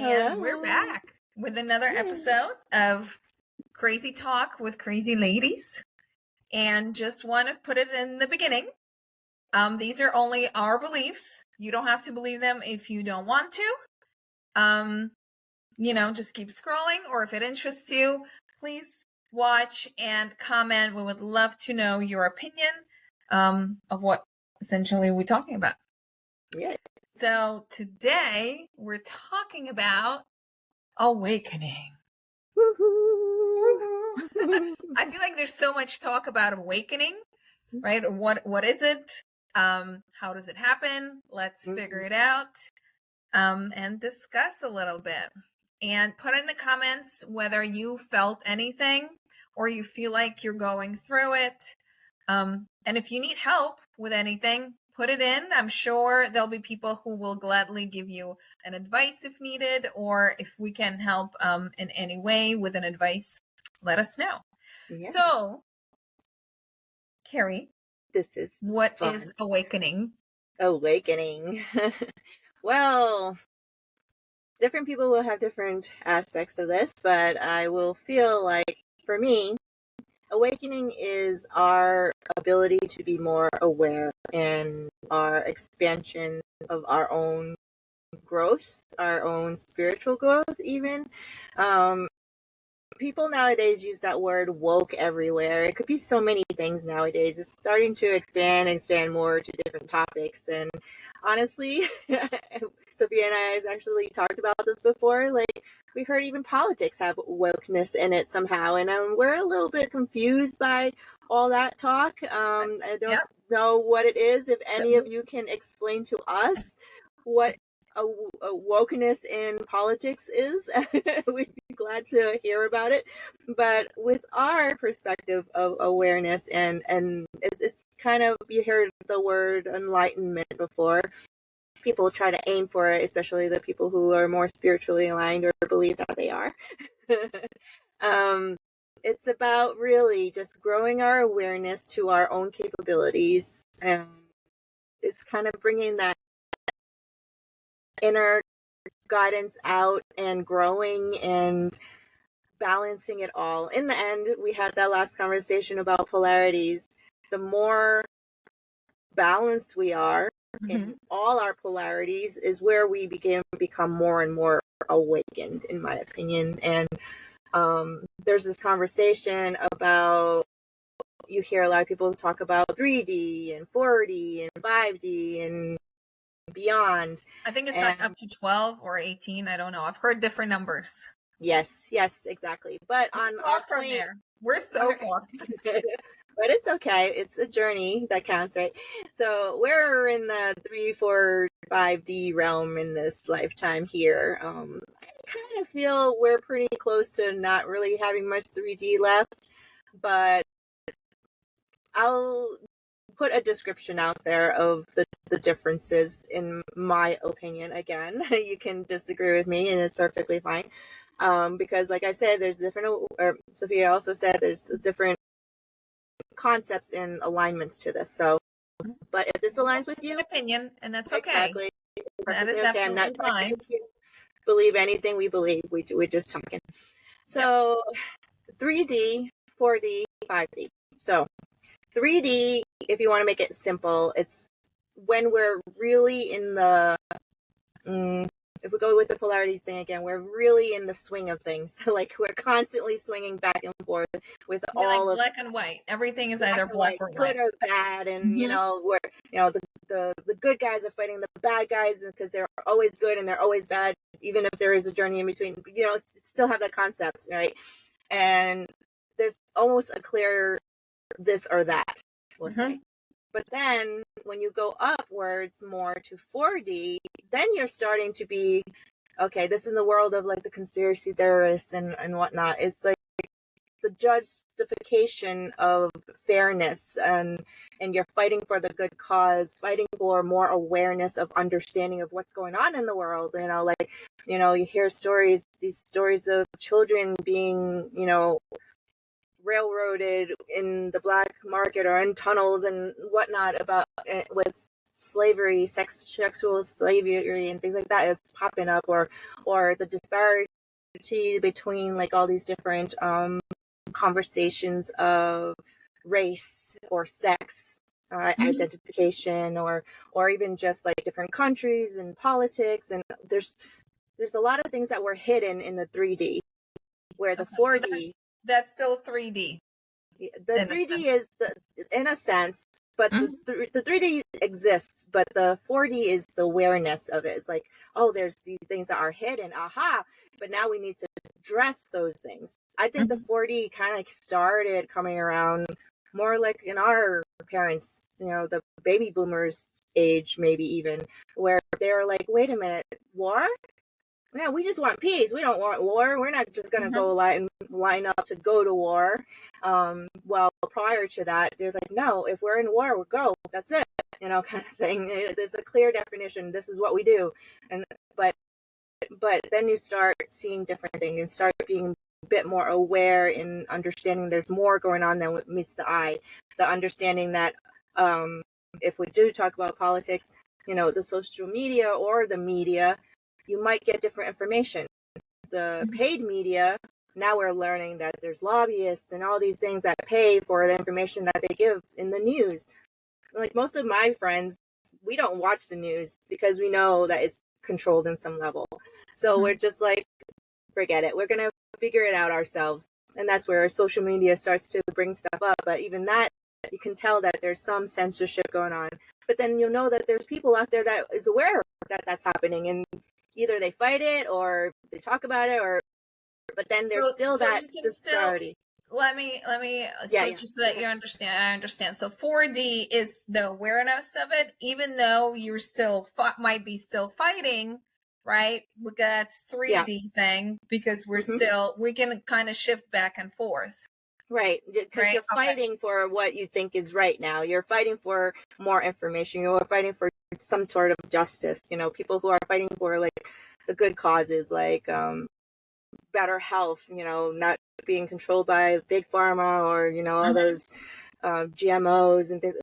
And we're Hello. back with another Yay. episode of Crazy Talk with Crazy Ladies. And just want to put it in the beginning. These are only our beliefs. You don't have to believe them if you don't want to. Just keep scrolling, or if it interests you, please watch and comment. We would love to know your opinion of what essentially we're talking about. Yeah. So today we're talking about awakening. Woohoo! I feel like there's so much talk about awakening, right? What is it? How does it happen? Let's figure it out and discuss a little bit. And put in the comments whether you felt anything or you feel like you're going through it. And if you need help with anything, put it in. I'm sure there'll be people who will gladly give you an advice if needed, or if we can help in any way with an advice, let us know. Yeah. So, Carrie, what fun. is awakening? Awakening. Well, different people will have different aspects of this, but I will feel like, for me, awakening is our ability to be more aware and our expansion of our own growth, our own spiritual growth even. People nowadays use that word woke everywhere. It could be so many things nowadays. It's starting to expand more to different topics. And honestly, Sophia and I has actually talked about this before. Like, we heard even politics have wokeness in it somehow. And we're a little bit confused by all that talk. I don't know what it is. If any of you can explain to us what a wokeness in politics is, we'd be glad to hear about it. But with our perspective of awareness, and it's kind of, you heard the word enlightenment before. People try to aim for it, especially the people who are more spiritually aligned or believe that they are. It's about really just growing our awareness to our own capabilities, and it's kind of bringing that inner guidance out and growing and balancing it all. In the end, we had that last conversation about polarities. The more balanced we are in all our polarities is where we become more and more awakened, in my opinion. And there's this conversation about, you hear a lot of people talk about 3D and 4D and 5D and beyond. I think it's like up to 12 or 18. I don't know. I've heard different numbers. Yes, exactly. But on our plane, there, we're so far. But it's okay. It's a journey that counts, right? So we're in the 3, 4, 5D realm in this lifetime here. I kind of feel we're pretty close to not really having much 3D left, but I'll put a description out there of the differences, in my opinion. Again, you can disagree with me, and it's perfectly fine. Because like I said, there's different, or Sophia also said, there's different concepts and alignments to this. So, but if this aligns with you, an opinion, and that's okay. Exactly. That is absolutely fine. Believe anything we believe. We're just talking. So, 3D, 4D, 5D. So, 3D, if you want to make it simple, it's when we're really in the, if we go with the polarities thing again, we're really in the swing of things. So, like, we're constantly swinging back and forth with all like of black and white. Everything is either black or white, good or bad, and we're the good guys are fighting the bad guys because they're always good and they're always bad, even if there is a journey in between. Still have that concept, right? And there's almost a clear this or that, we'll say. But then when you go upwards more to 4D, then you're starting to be, okay, this is in the world of like the conspiracy theorists and whatnot. It's like the justification of fairness, and you're fighting for the good cause, fighting for more awareness of understanding of what's going on in the world. You hear these stories of children being, railroaded in the black market or in tunnels and whatnot, about with slavery, sexual slavery and things like that is popping up, or the disparity between like all these different conversations of race or sex identification, or even just like different countries and politics, and there's a lot of things that were hidden in the 3D, where the 4D, so that's still 3D. the 3D is in a sense, but the 3D exists, but the 4D is the awareness of it. It's like, oh, there's these things that are hidden, aha, but now we need to address those things. I think the 4D kind of started coming around more like in our parents, the baby boomers age, maybe even, where they're like, wait a minute, war? Yeah, we just want peace. We don't want war. We're not just going to go line up to go to war. Well, prior to that, there's like, no, if we're in war, we'll go. That's it, kind of thing. There's a clear definition. This is what we do. And but then you start seeing different things and start being a bit more aware and understanding there's more going on than what meets the eye. The understanding that if we do talk about politics, the social media or the media, you might get different information. The paid media, now we're learning that there's lobbyists and all these things that pay for the information that they give in the news. Like most of my friends, we don't watch the news because we know that it's controlled in some level. So we're just like, forget it. We're going to figure it out ourselves. And that's where social media starts to bring stuff up. But even that, you can tell that there's some censorship going on. But then you'll know that there's people out there that is aware that that's happening, and either they fight it or they talk about it, but then there's still that disparity. Let me just so that you understand. I understand. So 4D is the awareness of it, even though you're still might be still fighting, right? That's 3D thing, because we're still, we can kind of shift back and forth. Right, because you're fighting for what you think is right now. You're fighting for more information. You're fighting for some sort of justice. People who are fighting for like the good causes, like better health. Not being controlled by big pharma or all those GMOs and things.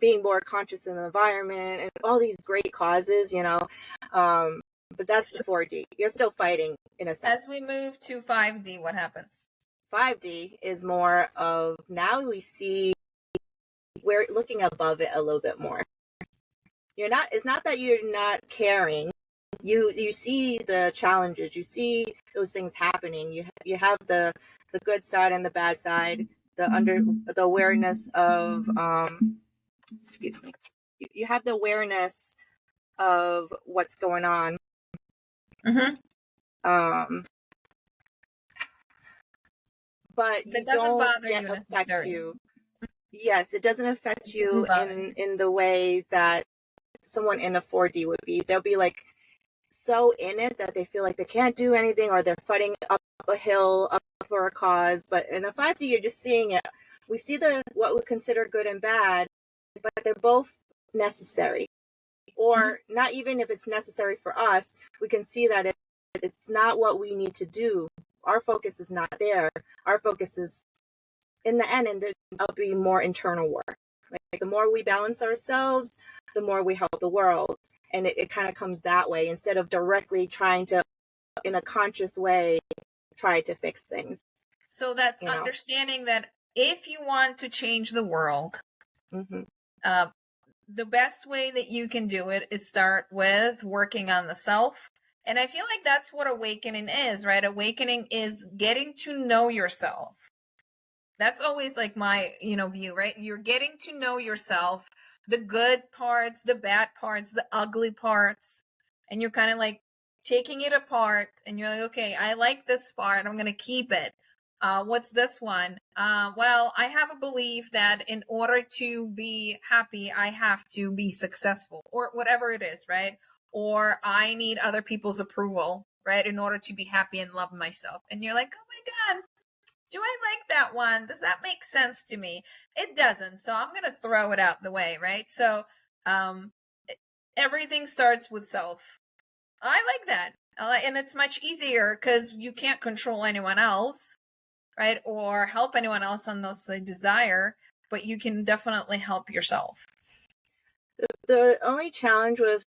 Being more conscious in the environment and all these great causes. But that's the 4D. You're still fighting in a sense. As we move to 5D, what happens? 5D is more of, now we see, we're looking above it a little bit more. It's not that you're not caring. You see the challenges, you see those things happening. You have the good side and the bad side, the awareness of excuse me. You have the awareness of what's going on. But it doesn't bother you necessarily. Yes, it doesn't affect you in the way that someone in a 4D would be. They'll be like so in it that they feel like they can't do anything, or they're fighting up a hill up for a cause. But in a 5D, you're just seeing it. We see what we consider good and bad, but they're both necessary. Or not even if it's necessary for us, we can see that it's not what we need to do. Our focus is not there. Our focus is, in the end, it'll be more internal work. Like the more we balance ourselves, the more we help the world. And it kind of comes that way, instead of directly trying to, in a conscious way, try to fix things. So that's understanding that if you want to change the world, the best way that you can do it is start with working on the self. And I feel like that's what awakening is, right? Awakening is getting to know yourself. That's always like my, view, right? You're getting to know yourself, the good parts, the bad parts, the ugly parts. And you're kind of like taking it apart and you're like, okay, I like this part. I'm going to keep it. What's this one? Well, I have a belief that in order to be happy, I have to be successful, or whatever it is, right? Or I need other people's approval, right? In order to be happy and love myself. And you're like, oh my God, do I like that one? Does that make sense to me? It doesn't. So I'm going to throw it out the way, right? So everything starts with self. I like that. And it's much easier because you can't control anyone else, right? Or help anyone else unless they desire, but you can definitely help yourself. The only challenge with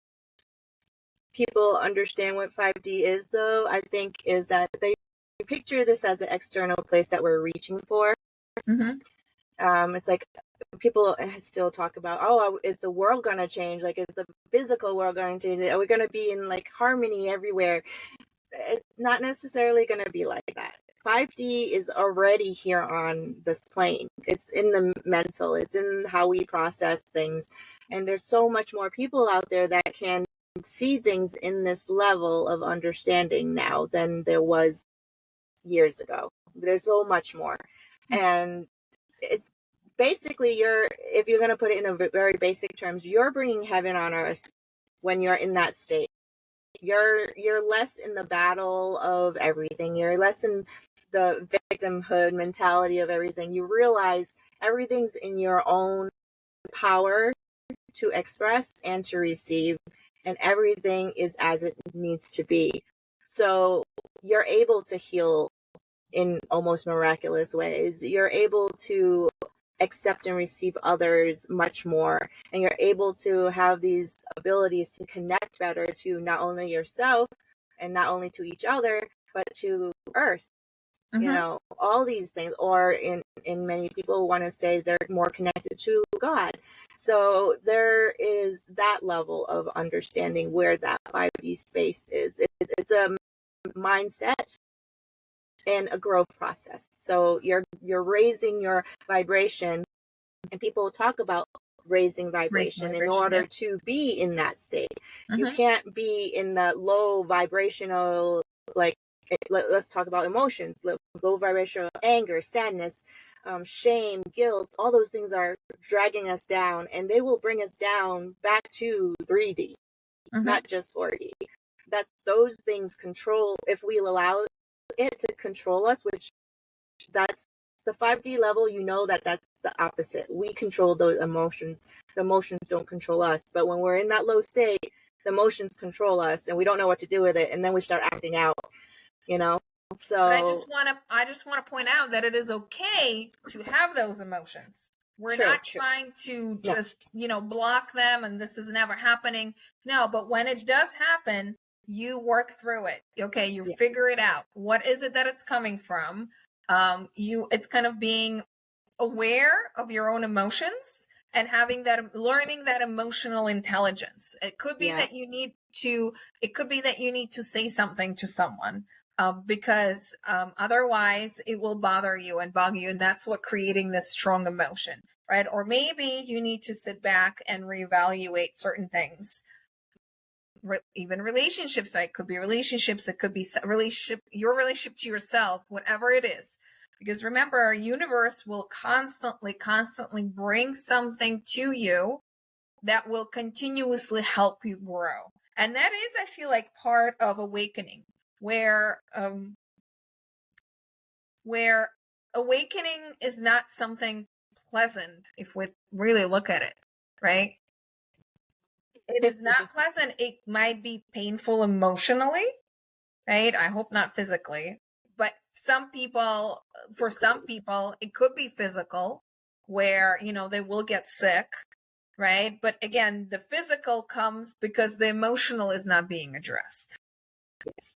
people understand what 5D is, though, I think, is that they picture this as an external place that we're reaching for. It's like people still talk about, oh, is the world going to change? Like, is the physical world going to change? Are we going to be in like harmony everywhere? It's not necessarily going to be like that. 5D is already here on this plane. It's in the mental, it's in how we process things. And there's so much more people out there that can see things in this level of understanding now than there was years ago. There's so much more. And it's basically, if you're going to put it in a very basic terms, you're bringing heaven on earth when you're in that state. You're less in the battle of everything. You're less in the victimhood mentality of everything. You realize everything's in your own power to express and to receive, and everything is as it needs to be. So you're able to heal in almost miraculous ways. You're able to accept and receive others much more, and you're able to have these abilities to connect better to not only yourself and not only to each other, but to earth. You know, all these things, or in many people want to say they're more connected to God. So there is that level of understanding where that 5D space is. It's a mindset and a growth process. So you're raising your vibration, and people talk about raising vibration in order to be in that state. You can't be in the low vibrational, like, let's talk about emotions, low vibrational anger, sadness, shame, guilt. All those things are dragging us down, and they will bring us down back to 3D, not just 4D. Those things control, if we allow it to control us, which that's the 5D level, you know, that's the opposite. We control those emotions. The emotions don't control us. But when we're in that low state, the emotions control us, and we don't know what to do with it, and then we start acting out, you know. So but I just want to point out that it is okay to have those emotions. We're not trying to just, block them and this is never happening. No, but when it does happen, you work through it. Okay, you figure it out. What is it that it's coming from? It's kind of being aware of your own emotions and learning that emotional intelligence. It could be that you need to say something to someone, because otherwise it will bother you and bug you. And that's what creating this strong emotion, right? Or maybe you need to sit back and reevaluate certain things. Even relationships, right? It could be relationships. It could be your relationship to yourself, whatever it is. Because remember, our universe will constantly bring something to you that will continuously help you grow. And that is, I feel like, part of awakening, where awakening is not something pleasant if we really look at it, right? It is not pleasant. It might be painful emotionally, right? I hope not physically. But for some people, it could be physical, where, they will get sick, right? But again, the physical comes because the emotional is not being addressed. Yes.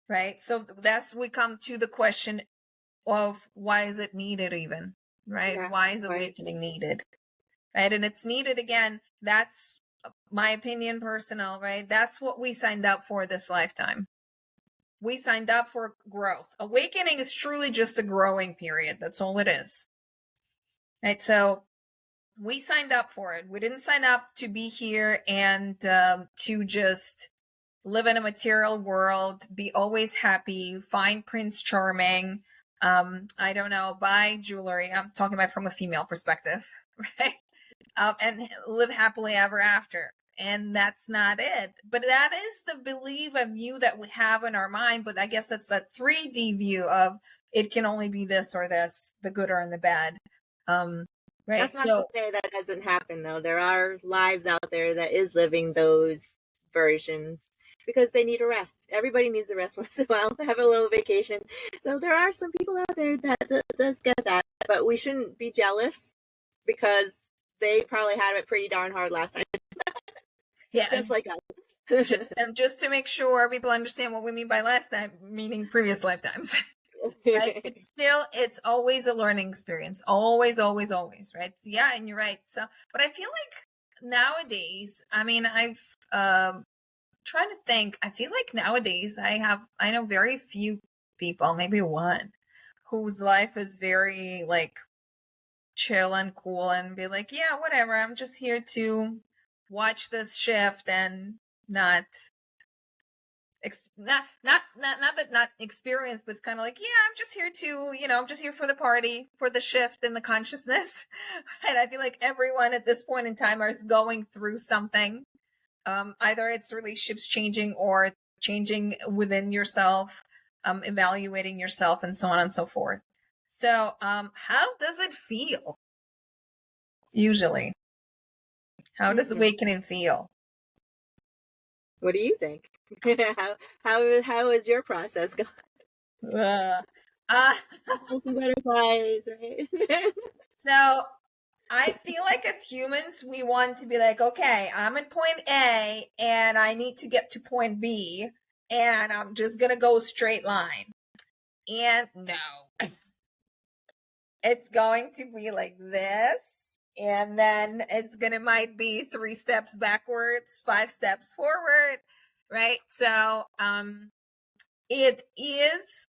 Right? So we come to the question of, why is it needed even, right? Yeah. Why is awakening needed? Right? And it's needed, again, that's my opinion, personal, right? That's what we signed up for this lifetime. We signed up for growth. Awakening is truly just a growing period. That's all it is. Right? So we signed up for it. We didn't sign up to be here and to just live in a material world, be always happy, find Prince Charming, I don't know, buy jewelry. I'm talking about from a female perspective, right? And live happily ever after. And that's not it. But that is the belief and view that we have in our mind. But I guess that's that 3D view of it can only be this or this, the good or the bad. Right. That's not to say that doesn't happen, though. There are lives out there that is living those versions because they need a rest. Everybody needs a rest once in a while, have a little vacation. So there are some people out there that does get that, but we shouldn't be jealous because they probably had it pretty darn hard last time. Yeah. Just like us. just to make sure people understand what we mean by last time, meaning previous lifetimes. Right? It's always a learning experience. Always, always, always, right? Yeah, and you're right. So, but I feel like nowadays, I mean, I've trying to think, I feel like nowadays I know very few people, maybe one, whose life is very like chill and cool and be like, yeah, whatever, I'm just here to watch this shift and not not experience, but it's kind of like, yeah, I'm just here to, I'm just here for the party, for the shift in the consciousness. And I feel like everyone at this point in time is going through something. Either it's relationships changing or changing within yourself, evaluating yourself, and so on and so forth. So, how does it feel? Usually, how does awakening feel? What do you think? how is your process going? Some butterflies, right? So I feel like as humans, we want to be like, okay, I'm at point A and I need to get to point B and I'm just going to go straight line. And no, it's going to be like this. And then it's going to might be 3 steps backwards, 5 steps forward. Right. So, it is,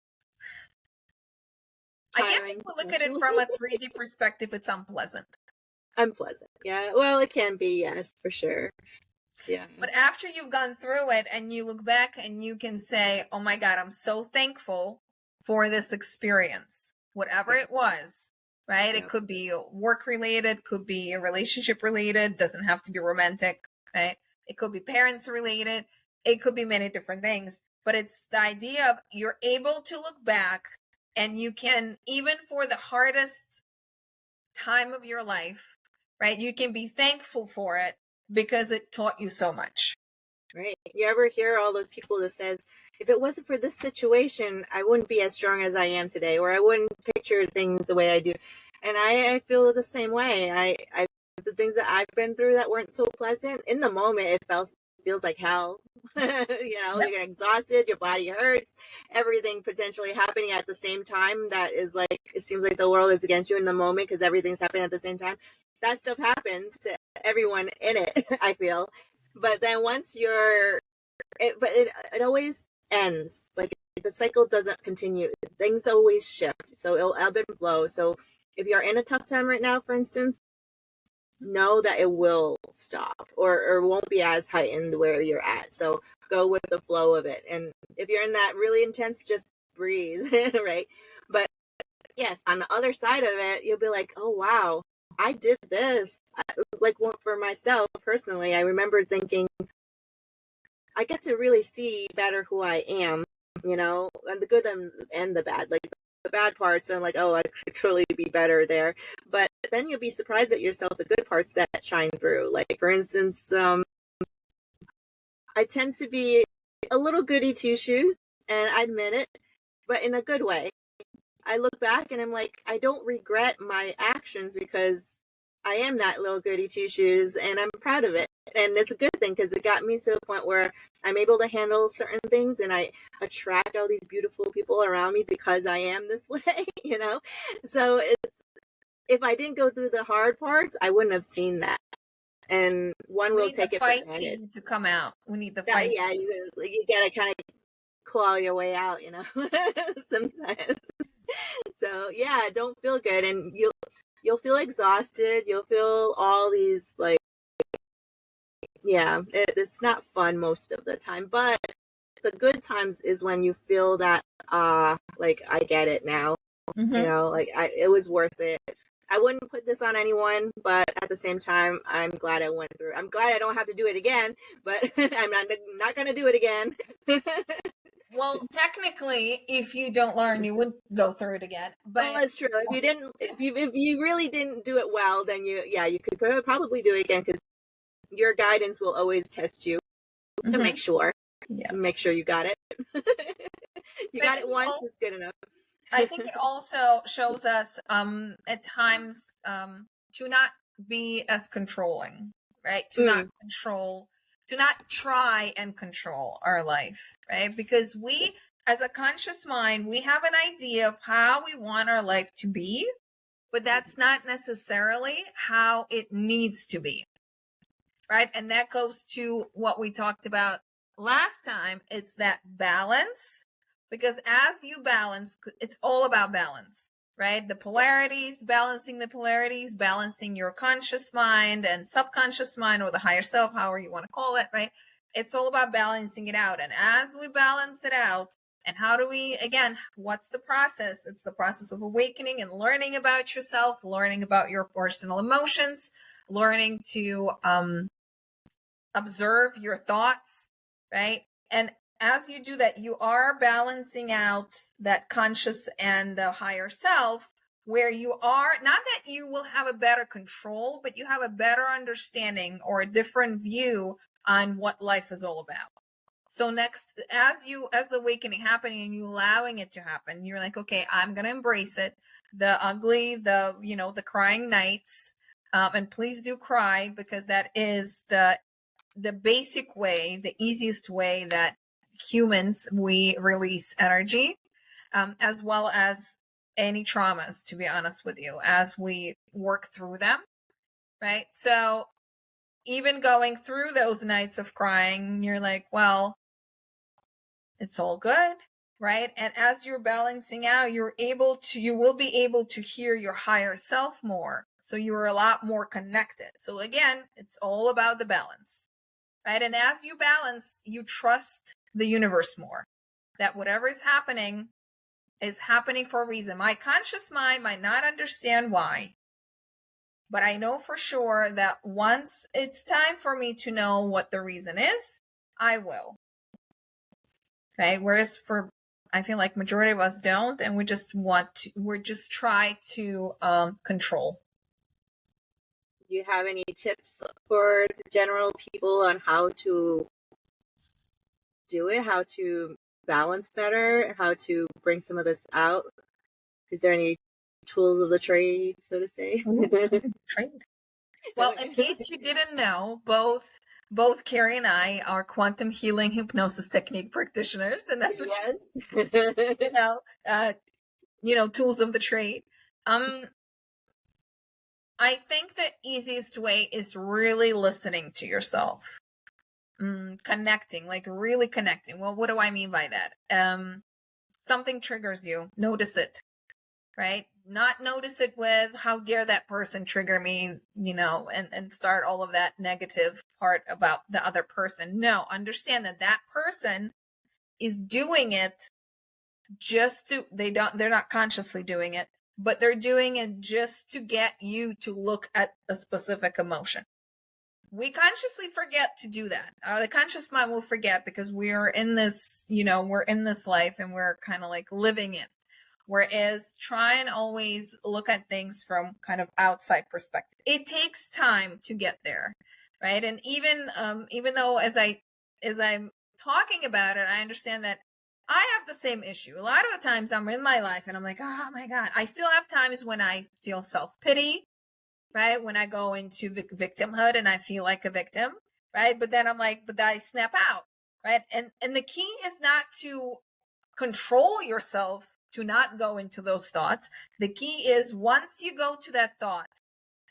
I guess if we look at it from a 3D perspective, it's unpleasant. Unpleasant. Yeah. Well, it can be, yes, for sure. Yeah. But after you've gone through it and you look back and you can say, oh my God, I'm so thankful for this experience, whatever it was, right? Yeah. It could be work related, could be relationship related, doesn't have to be romantic, right? It could be parents related. It could be many different things, but it's the idea of you're able to look back and you can, even for the hardest time of your life, right? You can be thankful for it because it taught you so much. Right. You ever hear all those people that says, if it wasn't for this situation, I wouldn't be as strong as I am today, or I wouldn't picture things the way I do. And I feel the same way. I the things that I've been through that weren't so pleasant, in the moment, it feels like hell. You get exhausted, your body hurts, everything potentially happening at the same time. That is like, it seems like the world is against you in the moment because everything's happening at the same time. That stuff happens to everyone in it, I feel. But then once it always ends. Like, the cycle doesn't continue. Things always shift. So it'll ebb and flow. So if you're in a tough time right now, for instance, know that it will stop or won't be as heightened where you're at. So go with the flow of it. And if you're in that really intense, just breathe, right? But yes, on the other side of it, you'll be like, oh, wow, I did this. Like, for myself personally, I remember thinking, I get to really see better who I am, and the good and the bad. Like, the bad parts, I'm like, oh, I could truly be better there. But then you'll be surprised at yourself, the good parts that shine through. Like, for instance, I tend to be a little goody two-shoes, and I admit it, but in a good way. I look back and I'm like, I don't regret my actions because I am that little goody two-shoes and I'm proud of it. And it's a good thing because it got me to a point where I'm able to handle certain things and I attract all these beautiful people around me because I am this way, So if I didn't go through the hard parts, I wouldn't have seen that. And one will take it for granted. To come out. We need the fight. Yeah, you gotta kind of claw your way out, sometimes. So yeah, don't feel good, and you'll feel exhausted. You'll feel all these it's not fun most of the time, but the good times is when you feel that like, I get it now. Mm-hmm. It was worth it. I wouldn't put this on anyone, but at the same time, I'm glad I went through. I'm glad I don't have to do it again, but I'm not going to do it again. Well, technically, if you don't learn, you would go through it again. But that's true. If you really didn't do it well, then you could probably do it again because your guidance will always test you to make sure. Yeah. Make sure you got it. You got it once, it's good enough. I think it also shows us at times to not be as controlling, right? To not try and control our life, right? Because we, as a conscious mind, we have an idea of how we want our life to be, but that's not necessarily how it needs to be, right? And that goes to what we talked about last time. It's that balance, because as you balance, it's all about balance, right? The polarities, balancing the polarities, balancing your conscious mind and subconscious mind, or the higher self, however you want to call it, right? It's all about balancing it out. And as we balance it out, and how do we, again, what's the process? It's the process of awakening and learning about yourself, learning about your personal emotions, learning to observe your thoughts, right? And as you do that, you are balancing out that conscious and the higher self, where you are, not that you will have a better control, but you have a better understanding or a different view on what life is all about. So next, as the awakening happening and you allowing it to happen, you're like, okay, I'm going to embrace it. The ugly, the crying nights, and please do cry, because that is the basic way, the easiest way that humans, we release energy, as well as any traumas, to be honest with you, as we work through them, right? So even going through those nights of crying, you're like, well, it's all good, right? And as you're balancing out, you will be able to hear your higher self more. So you're a lot more connected. So again, it's all about the balance. Right? And as you balance, you trust the universe more. That whatever is happening for a reason. My conscious mind might not understand why, but I know for sure that once it's time for me to know what the reason is, I will. Okay? Whereas I feel like majority of us don't, and we just try to control. Do you have any tips for the general people on how to do it, how to balance better, how to bring some of this out? Is there any tools of the trade, so to say? Trade. Well, in case you didn't know, both Carrie and I are quantum healing hypnosis technique practitioners, and that's what tools of the trade. I think the easiest way is really listening to yourself. Connecting, like really connecting. Well, what do I mean by that? Something triggers you, notice it, right? Not notice it with how dare that person trigger me, and start all of that negative part about the other person. No, understand that person is doing it they're not consciously doing it, but they're doing it just to get you to look at a specific emotion. We consciously forget to do that. The conscious mind will forget, because we're in this, we're in this life and we're kind of like living it. Whereas try and always look at things from kind of outside perspective. It takes time to get there, right? And even though as I'm talking about it, I understand that I have the same issue. A lot of the times I'm in my life and I'm like, oh my God, I still have times when I feel self-pity, right? When I go into victimhood and I feel like a victim, right? But then I'm like, but I snap out, right? And the key is not to control yourself to not go into those thoughts. The key is, once you go to that thought,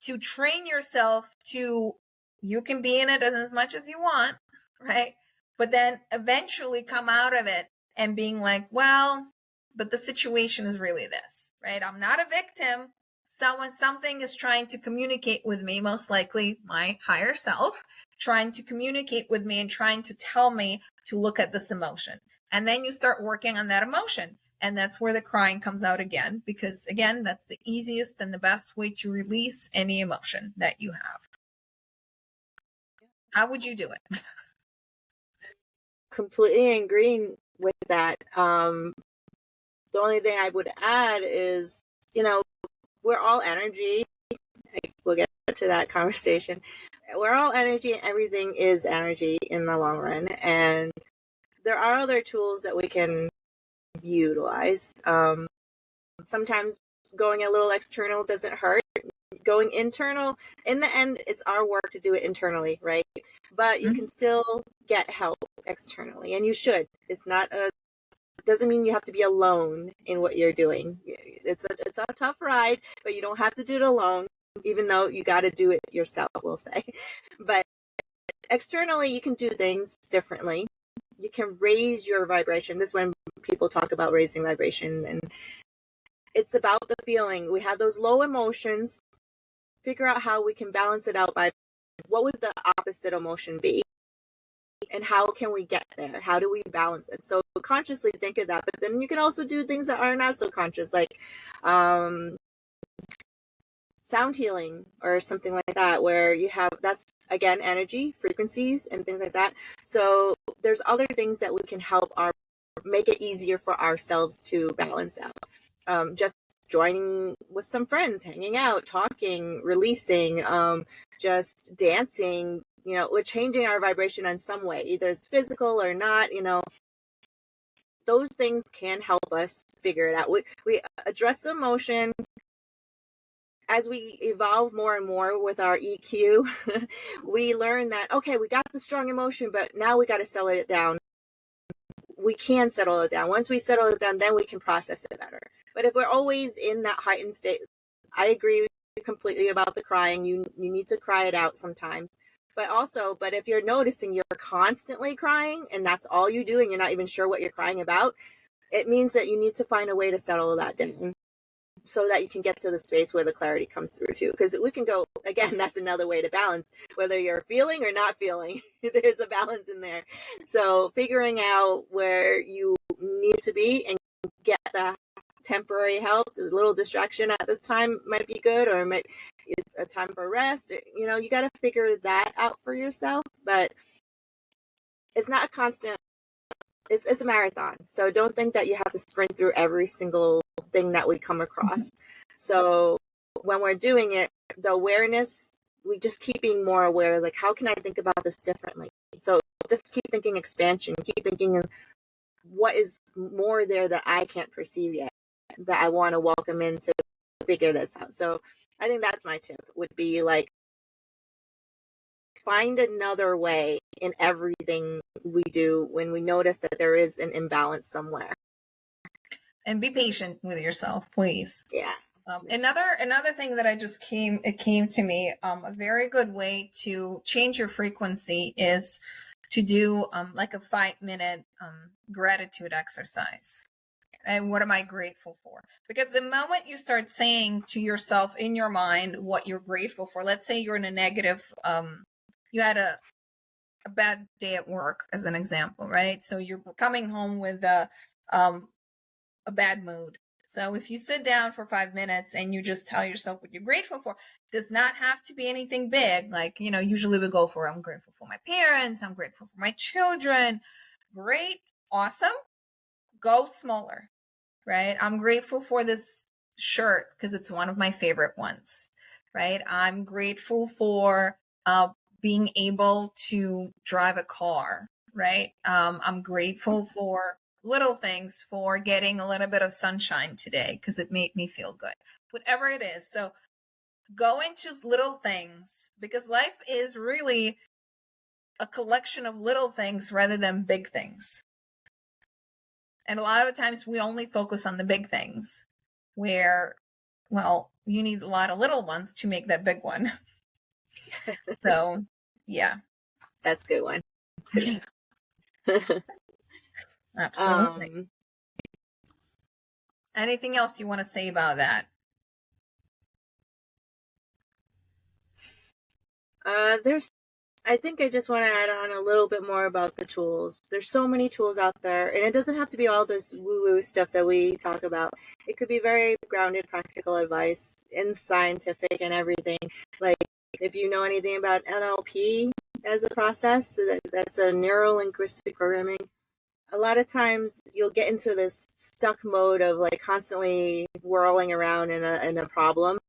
to train yourself to, you can be in it as much as you want, right? But then eventually come out of it and being like, well, but the situation is really this, right? I'm not a victim. Something is trying to communicate with me, most likely my higher self, trying to communicate with me and trying to tell me to look at this emotion. And then you start working on that emotion. And that's where the crying comes out again, because again, that's the easiest and the best way to release any emotion that you have. How would you do it? Completely agreeing with that. The only thing I would add is, we're all energy. We'll get to that conversation. We're all energy, and everything is energy in the long run. And there are other tools that we can utilize. Sometimes going a little external doesn't hurt. going internal. In the end, it's our work to do it internally, right? But you can still get help externally, and you should. It's not a doesn't mean you have to be alone in what you're doing. It's a tough ride, but you don't have to do it alone, even though you got to do it yourself, we'll say. But externally, you can do things differently. You can raise your vibration. This is when people talk about raising vibration, and it's about the feeling. We have those low emotions. Figure out how we can balance it out by what would the opposite emotion be? And how can we get there? How do we balance it? So consciously think of that, but then you can also do things that are not so conscious, like sound healing or something like that, where you have, that's again, energy, frequencies, and things like that. So there's other things that we can help make it easier for ourselves to balance out. Just joining with some friends, hanging out, talking, releasing, just dancing. We're changing our vibration in some way, either it's physical or not. Those things can help us figure it out. We address the emotion. As we evolve more and more with our EQ, we learn that, okay, we got the strong emotion, but now we got to settle it down. We can settle it down. Once we settle it down, then we can process it better. But if we're always in that heightened state, I agree with you completely about the crying. You need to cry it out sometimes. But if you're noticing you're constantly crying and that's all you do and you're not even sure what you're crying about, it means that you need to find a way to settle that down so that you can get to the space where the clarity comes through too. Because we can go, again, that's another way to balance, whether you're feeling or not feeling, there's a balance in there. So figuring out where you need to be and get the temporary help, a little distraction at this time might be good, or it's a time for rest. You got to figure that out for yourself, but it's not a constant, it's a marathon. So don't think that you have to sprint through every single thing that we come across. So when we're doing it, the awareness, we just keep being more aware, like, how can I think about this differently? So just keep thinking expansion, keep thinking what is more there that I can't perceive yet, that I want to welcome in to figure this out. So I think that's my tip, would be like, find another way in everything we do when we notice that there is an imbalance somewhere. And be patient with yourself, please. Yeah. Another thing that it came to me, a very good way to change your frequency is to do like a 5-minute gratitude exercise. And what am I grateful for? Because the moment you start saying to yourself in your mind what you're grateful for, let's say you're in a negative, you had a bad day at work, as an example, right? So you're coming home with a bad mood. So if you sit down for 5 minutes and you just tell yourself what you're grateful for, does not have to be anything big. Like, usually we go for, I'm grateful for my parents, I'm grateful for my children. Great, awesome. Go smaller, right? I'm grateful for this shirt because it's one of my favorite ones, right? I'm grateful for being able to drive a car, right? I'm grateful for little things, for getting a little bit of sunshine today because it made me feel good. Whatever it is. So go into little things, because life is really a collection of little things rather than big things. And a lot of times we only focus on the big things, where, well, you need a lot of little ones to make that big one. So, yeah. That's a good one. Absolutely. Anything else you want to say about that? I think I just want to add on a little bit more about the tools. There's so many tools out there, and it doesn't have to be all this woo-woo stuff that we talk about. It could be very grounded, practical advice and scientific and everything. Like, if you know anything about NLP as a process, that's a neuro-linguistic programming. A lot of times you'll get into this stuck mode of like constantly whirling around in a problem.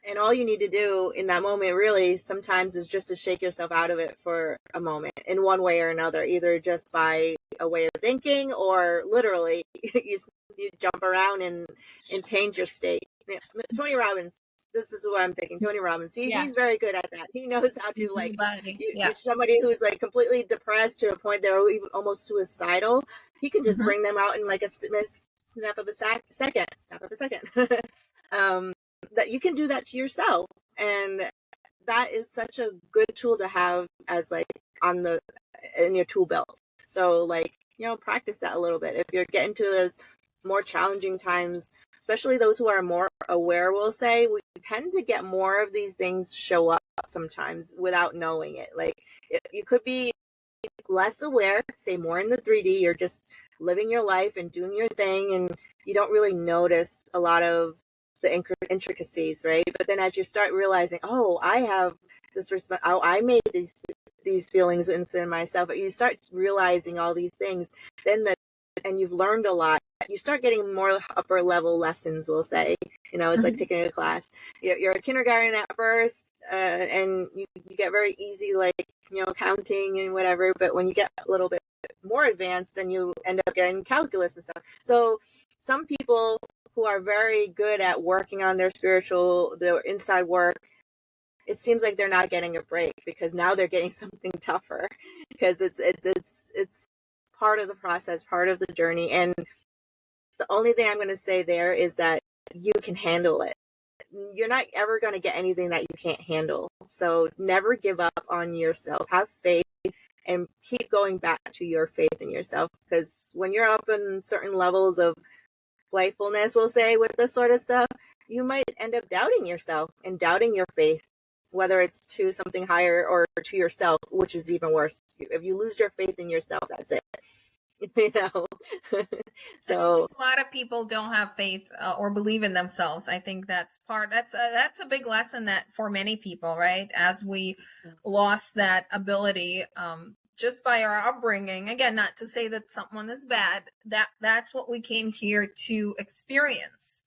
And all you need to do in that moment really sometimes is just to shake yourself out of it for a moment in one way or another, either just by a way of thinking or literally you jump around and change your state. Tony Robbins this is what I'm thinking. Tony Robbins, Yeah. he's very good at that. He knows how to like Yeah. somebody who's like completely depressed to a point they're even almost suicidal. He can just bring them out in like a snap of a second. That you can do that to yourself, and that is such a good tool to have as like in your tool belt. So like, you know, practice that a little bit. If you're getting to those more challenging times, especially those who are more aware, will say, we tend to get more of these things show up sometimes without knowing it. Like you could be less aware, say more in the 3D, you're just living your life and doing your thing, and you don't really notice a lot of the intricacies, right? But then as you start realizing, oh, I have this oh, I made these feelings within myself, you start realizing all these things, and you've learned a lot, you start getting more upper level lessons, we'll say. You know, it's like taking a class. You're a kindergarten at first, and you get very easy, like, you know, counting and whatever. But when you get a little bit more advanced, then you end up getting calculus and stuff. So some people who are very good at working on their inside work, it seems like they're not getting a break, because now they're getting something tougher, because it's part of the process, part of the journey. And the only thing I'm going to say there is that you can handle it. You're not ever going to get anything that you can't handle. So never give up on yourself. Have faith and keep going back to your faith in yourself, because when you're up in certain levels of playfulness, we'll say, with this sort of stuff, you might end up doubting yourself and doubting your faith, whether it's to something higher or to yourself, which is even worse. If you lose your faith in yourself, that's it. You know. So I think a lot of people don't have faith or believe in themselves. I think that's a big lesson that for many people, right? As we lost that ability just by our upbringing. Again, not to say that someone is bad. That's what we came here to experience,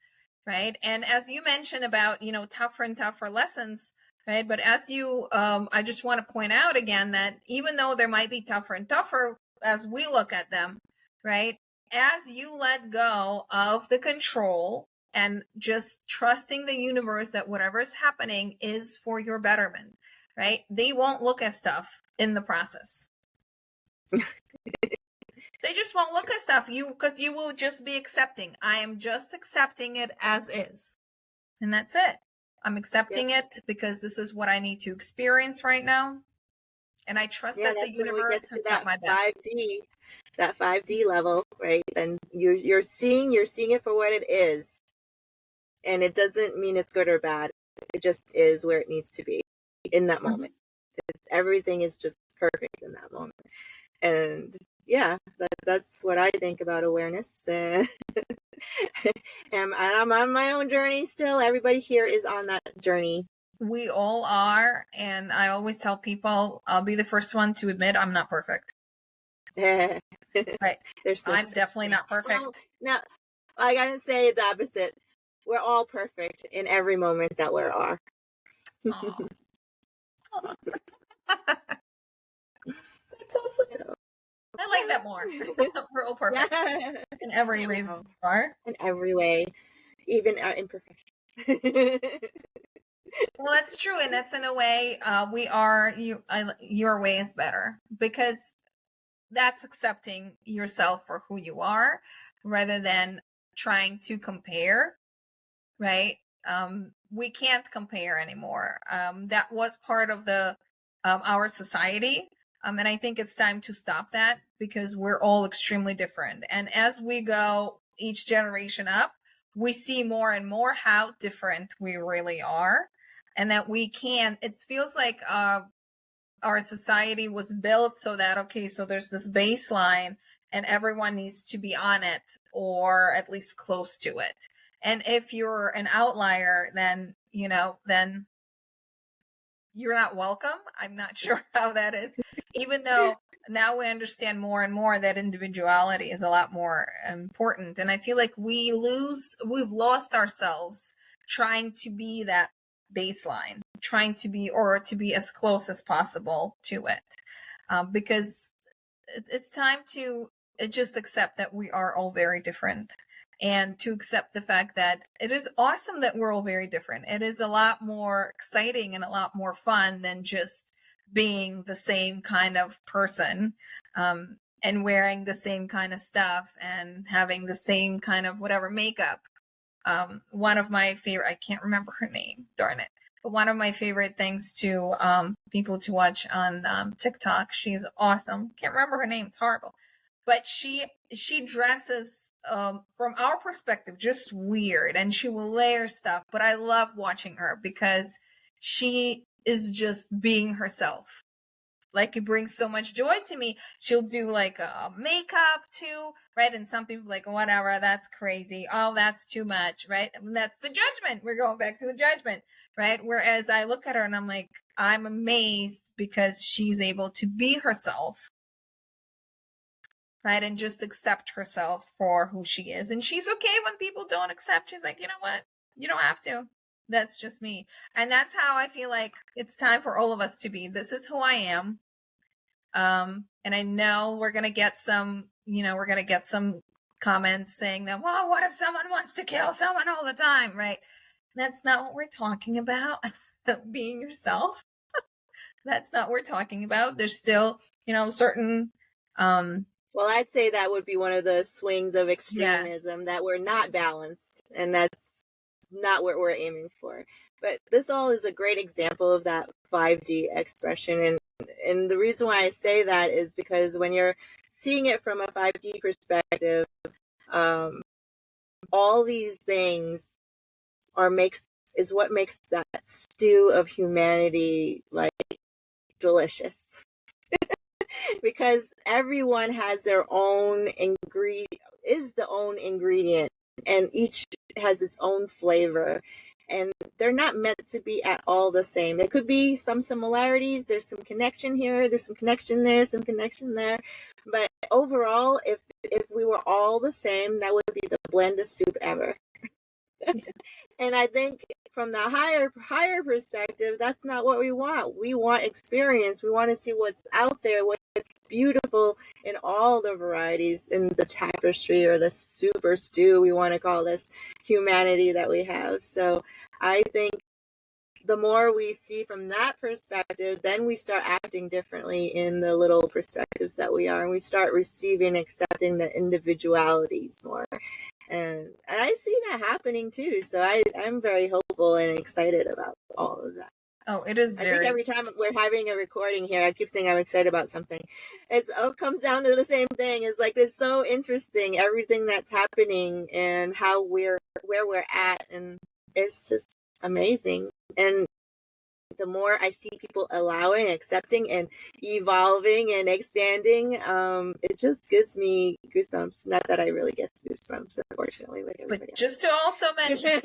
right? And as you mentioned about, you know, tougher and tougher lessons, right? But as you, I just want to point out again that even though there might be tougher and tougher as we look at them, right? As you let go of the control and just trusting the universe that whatever is happening is for your betterment, right? They won't look at stuff in the process. They just won't look at stuff because you will just be accepting. I am just accepting it as is. And that's it. I'm accepting it because this is what I need to experience right now. And I trust that the universe has got my back. 5D, that 5D level, right? And you're seeing it for what it is. And it doesn't mean it's good or bad. It just is where it needs to be in that moment. Everything is just perfect in that moment. And yeah, that's what I think about awareness. And I'm on my own journey still. Everybody here is on that journey. We all are. And I always tell people, I'll be the first one to admit I'm not perfect. Right. I'm definitely not perfect. Well, no, I gotta say the opposite. We're all perfect in every moment that we are. So, I like that more. We're all perfect in every way we are. In every way, even our imperfection. Well, that's true, and that's in a way we are. Your way is better because that's accepting yourself for who you are, rather than trying to compare. Right? We can't compare anymore. That was part of the our society. And I think it's time to stop that because we're all extremely different. And as we go each generation up, we see more and more how different we really are. And that we can, it feels like our society was built so that, okay, so there's this baseline and everyone needs to be on it or at least close to it. And if you're an outlier, then, then you're not welcome. I'm not sure how that is, even though now we understand more and more that individuality is a lot more important. And I feel like we've lost ourselves trying to be that baseline, trying to be as close as possible to it. Because it's time to just accept that we are all very different and to accept the fact that it is awesome that we're all very different. It is a lot more exciting and a lot more fun than just being the same kind of person, and wearing the same kind of stuff and having the same kind of whatever makeup. One of my favorite, I can't remember her name, darn it. But one of my favorite things to people to watch on TikTok, she's awesome. Can't remember her name, it's horrible. But she dresses from our perspective just weird, and she will layer stuff. But I love watching her because she is just being herself. Like, it brings so much joy to me. She'll do like a makeup too, right? And some people like, whatever, that's crazy. Oh, that's too much, right? And that's the judgment. We're going back to the judgment, right? Whereas I look at her and I'm like, I'm amazed because she's able to be herself, right? And just accept herself for who she is. And she's okay when people don't accept. She's like, you know what? You don't have to. That's just me. And that's how I feel like it's time for all of us to be. This is who I am. And I know we're going to get some, comments saying that, well, what if someone wants to kill someone all the time, right? That's not what we're talking about. Being yourself. That's not what we're talking about. There's still, certain, well, I'd say that would be one of the swings of extremism, that we're not balanced, and that's not what we're aiming for. But this all is a great example of that 5D expression. And the reason why I say that is because when you're seeing it from a 5D perspective, all these things is what makes that stew of humanity like delicious. Because everyone has their own ingredient, and each has its own flavor, and they're not meant to be at all the same. There could be some similarities, there's some connection here, there's some connection there, some connection there, but overall, if we were all the same, that would be the blandest soup ever. And I think from the higher perspective, that's not what we want. We want experience. We want to see what's out there, what's beautiful in all the varieties in the tapestry, or the super stew, we want to call this humanity that we have. So I think the more we see from that perspective, then we start acting differently in the little perspectives that we are, and we start receiving, accepting the individualities more. And I see that happening too. So I'm very hopeful and excited about all of that. Oh, it is very... I think every time we're having a recording here, I keep saying I'm excited about something. It comes down to the same thing. It's like, it's so interesting, everything that's happening and where we're at. And it's just amazing. And the more I see people allowing, accepting, and evolving and expanding, it just gives me goosebumps. Not that I really get goosebumps, unfortunately, like everybody But just to also mention,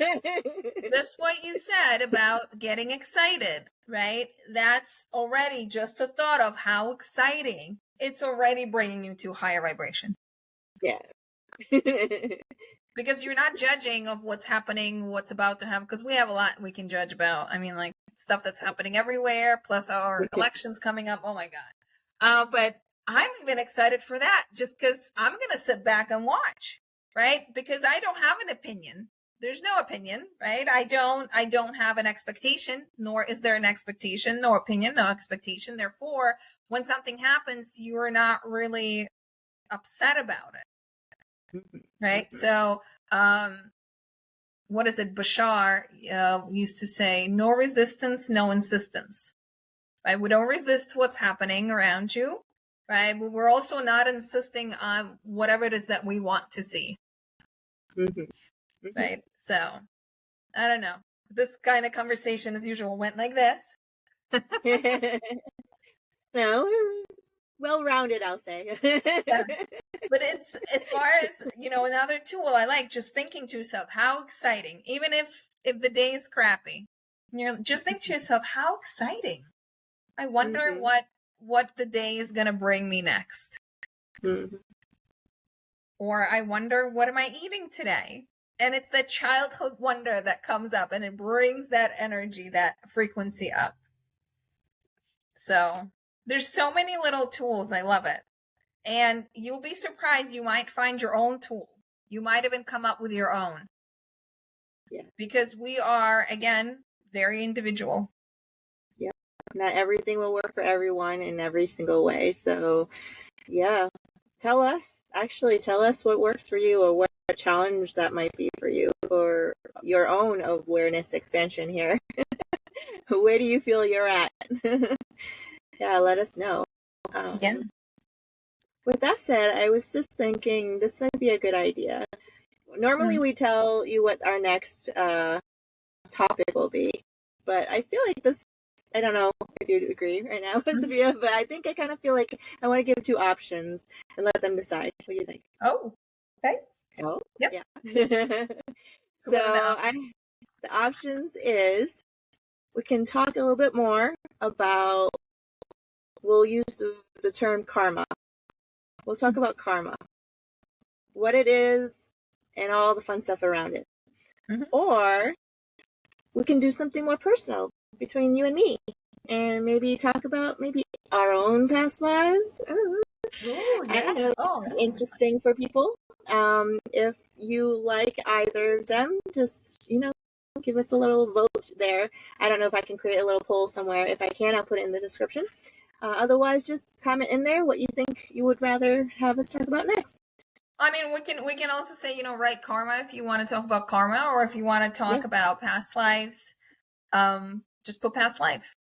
just what you said about getting excited, right? That's already just the thought of how exciting. It's already bringing you to higher vibration. Yeah. Because you're not judging of what's happening, what's about to happen, because we have a lot we can judge about. I mean, like, stuff that's happening everywhere, plus our elections coming up. Oh my God. But I'm even excited for that, just because I'm going to sit back and watch, right? Because I don't have an opinion. There's no opinion, right? I don't have an expectation, nor is there an expectation, no opinion, no expectation. Therefore, when something happens, you're not really upset about it. Right? So, what is it? Bashar used to say, no resistance, no insistence. Right? We don't resist what's happening around you, right? But we're also not insisting on whatever it is that we want to see. Right? So, I don't know. This kind of conversation, as usual, went like this. No, well-rounded, I'll say. Yes. But it's, as far as, another tool I like, just thinking to yourself, how exciting, even if the day is crappy, just think to yourself, how exciting. I wonder what the day is going to bring me next. Or I wonder, what am I eating today? And it's that childhood wonder that comes up, and it brings that energy, that frequency up. So there's so many little tools. I love it. And you'll be surprised, you might find your own tool, You might even come up with your own. Yeah. Because we are, again, very individual. Yeah. Not everything will work for everyone in every single way. So, yeah. Tell us what works for you, or what challenge that might be for you, or your own awareness expansion here. Where do you feel you're at? Yeah, let us know. Yeah. With that said, I was just thinking this might be a good idea. Normally, we tell you what our next topic will be, but I feel like this, I don't know if you'd agree right now, Sophia, but I think I kind of feel like I want to give 2 options and let them decide. What do you think? Oh, okay. Oh, Yep. Yeah. So the options is we can talk a little bit more about, we'll use the term karma. We'll talk about karma, what it is, and all the fun stuff around it. Or we can do something more personal between you and me, and maybe talk about maybe our own past lives. Ooh, yeah. I know, interesting for people. If you like either of them, just, give us a little vote there. I don't know if I can create a little poll somewhere. If I can, I'll put it in the description. Otherwise, just comment in there what you think you would rather have us talk about next. I mean, we can also say, write karma if you want to talk about karma, or if you want to talk about past lives, just put past life.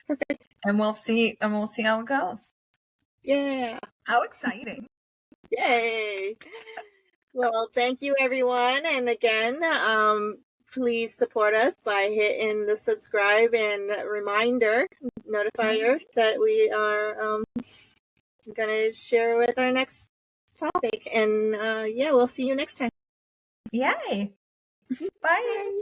Perfect. And we'll see how it goes. Yeah. How exciting. Yay. Well, thank you, everyone. And again, please support us by hitting the subscribe and reminder notifier that we are going to share with our next topic. And yeah, we'll see you next time. Yay. Bye.